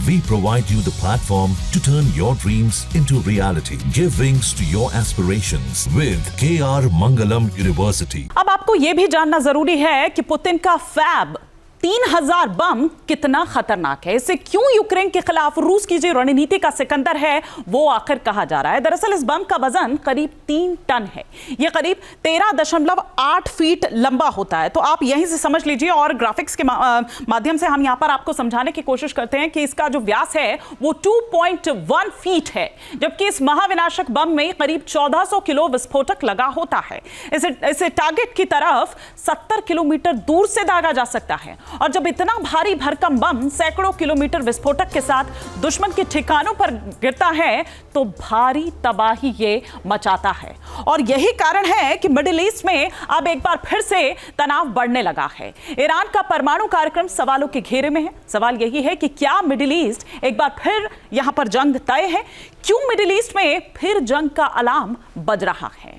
We provide you the platform to turn your dreams into reality. Give wings to your aspirations with KR Mangalam University. अब आपको यह भी जानना जरूरी है कि पुतिन का फैब 3000 बम कितना खतरनाक है। इसे क्यों यूक्रेन के खिलाफ रूस की जो रणनीति का सिकंदर है वो आखिर कहा जा रहा है। दरअसल इस बम का वजन करीब 3 टन है। यह करीब 13.8 फीट लंबा होता है। तो आप यहीं से समझ लीजिए और ग्राफिक्स के माध्यम से हम यहां पर आपको समझाने की कोशिश करते हैं कि इसका जो व्यास है वो 2.1 फीट है, जबकि इस महाविनाशक बम में करीब 1400 किलो विस्फोटक लगा होता है। इसे टारगेट की तरफ 70 किलोमीटर दूर से दागा जा सकता है और जब इतना भारी भरकम बम सैकड़ों किलोमीटर विस्फोटक के साथ दुश्मन के ठिकानों पर गिरता है तो भारी तबाही ये मचाता है। और यही कारण है कि मिडिल ईस्ट में अब एक बार फिर से तनाव बढ़ने लगा है। ईरान का परमाणु कार्यक्रम सवालों के घेरे में है। सवाल यही है कि क्या मिडिल ईस्ट एक बार फिर यहां पर जंग तय है? क्यों मिडिल ईस्ट में फिर जंग का अलार्म बज रहा है?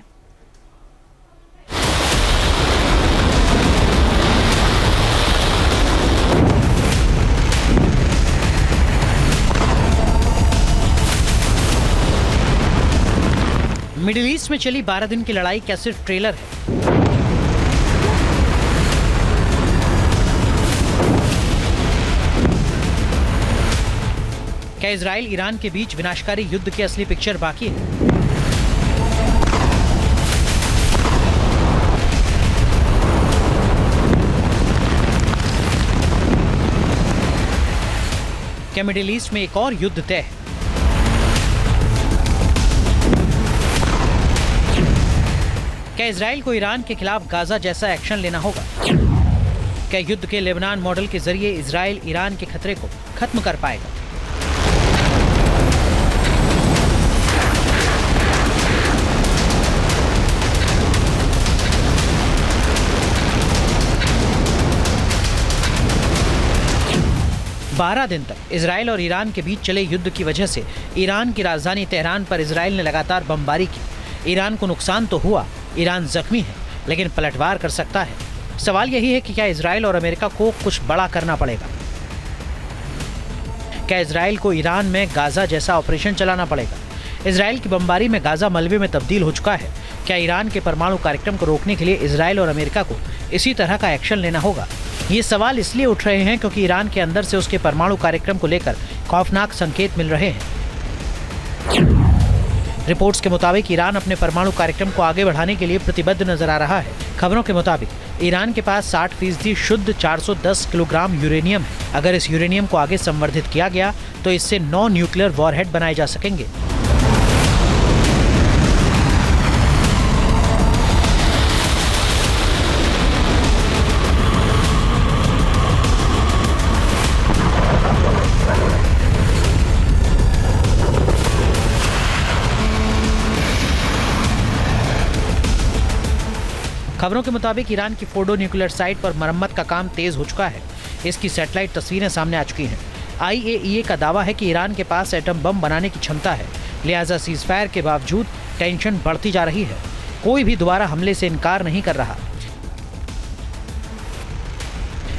मिडिल ईस्ट में चली 12 दिन की लड़ाई क्या सिर्फ ट्रेलर है? क्या इजराइल ईरान के बीच विनाशकारी युद्ध की असली पिक्चर बाकी है? क्या मिडिल ईस्ट में एक और युद्ध तय है? क्या इजराइल को ईरान के खिलाफ गाजा जैसा एक्शन लेना होगा? क्या युद्ध के लेबनान मॉडल के जरिए इजराइल ईरान के खतरे को खत्म कर पाएगा? बारह दिन तक इजराइल और ईरान के बीच चले युद्ध की वजह से ईरान की राजधानी तेहरान पर इजराइल ने लगातार बमबारी की। ईरान को नुकसान तो हुआ, ईरान जख्मी है, लेकिन पलटवार कर सकता है। सवाल यही है कि क्या इजराइल और अमेरिका को कुछ बड़ा करना पड़ेगा? क्या इजराइल को ईरान में गाजा जैसा ऑपरेशन चलाना पड़ेगा? इजराइल की बमबारी में गाजा मलबे में तब्दील हो चुका है। क्या ईरान के परमाणु कार्यक्रम को रोकने के लिए इजराइल और अमेरिका को इसी तरह का एक्शन लेना होगा? ये सवाल इसलिए उठ रहे हैं क्योंकि ईरान के अंदर से उसके परमाणु कार्यक्रम को लेकर खौफनाक संकेत मिल रहे हैं। रिपोर्ट्स के मुताबिक ईरान अपने परमाणु कार्यक्रम को आगे बढ़ाने के लिए प्रतिबद्ध नजर आ रहा है। खबरों के मुताबिक ईरान के पास 60% शुद्ध 410 किलोग्राम यूरेनियम है। अगर इस यूरेनियम को आगे संवर्धित किया गया तो इससे 9 न्यूक्लियर वॉरहेड बनाए जा सकेंगे। खबरों के मुताबिक ईरान की फोर्डो न्यूक्लियर साइट पर मरम्मत का काम तेज हो चुका है। इसकी सैटेलाइट तस्वीरें सामने आ चुकी हैं। IAEA का दावा है कि ईरान के पास एटम बम बनाने की क्षमता है, लिहाजा सीजफायर के बावजूद टेंशन बढ़ती जा रही है। कोई भी दोबारा हमले से इनकार नहीं कर रहा।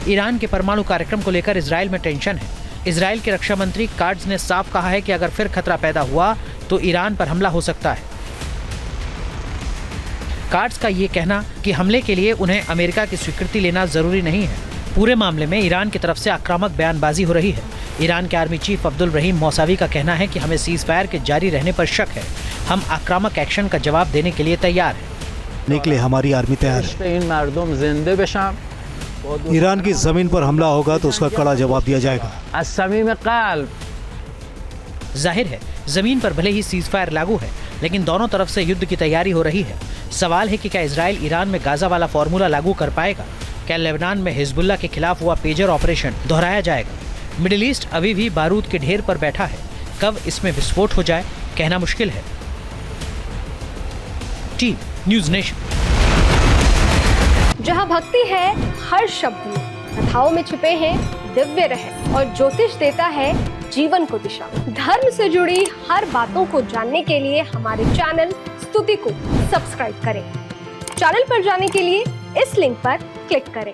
ईरान के परमाणु कार्यक्रम को लेकर इजराइल में टेंशन है। इजराइल के रक्षा मंत्री काट्ज ने साफ कहा है कि अगर फिर खतरा पैदा हुआ तो ईरान पर हमला हो सकता है। काट्ज का ये कहना कि हमले के लिए उन्हें अमेरिका की स्वीकृति लेना जरूरी नहीं है। पूरे मामले में ईरान की तरफ से आक्रामक बयानबाजी हो रही है। ईरान के आर्मी चीफ अब्दुल रहीम मौसावी का कहना है कि हमें सीज फायर के जारी रहने पर शक है। हम आक्रामक एक्शन का जवाब देने के लिए तैयार हैं। निकले हमारी आर्मी तैयार है। ईरान की जमीन पर हमला होगा तो उसका कड़ा जवाब दिया जाएगा। जाहिर है जमीन पर भले ही सीज फायर लागू है, लेकिन दोनों तरफ से युद्ध की तैयारी हो रही है। सवाल है कि क्या इजराइल ईरान में गाजा वाला फॉर्मूला लागू कर पाएगा? क्या लेबनान में हिजबुल्लाह के खिलाफ हुआ पेजर ऑपरेशन दोहराया जाएगा? मिडिल ईस्ट अभी भी बारूद के ढेर पर बैठा है। कब इसमें विस्फोट हो जाए कहना मुश्किल है। Team news nation. जहां भक्ति है हर शब्द में, कथाओं में छुपे हैं दिव्य रहस्य और ज्योतिष देता है जीवन को दिशा। धर्म से जुड़ी हर बातों को जानने के लिए हमारे चैनल स्तुति को सब्सक्राइब करें। चैनल पर जाने के लिए इस लिंक पर क्लिक करें।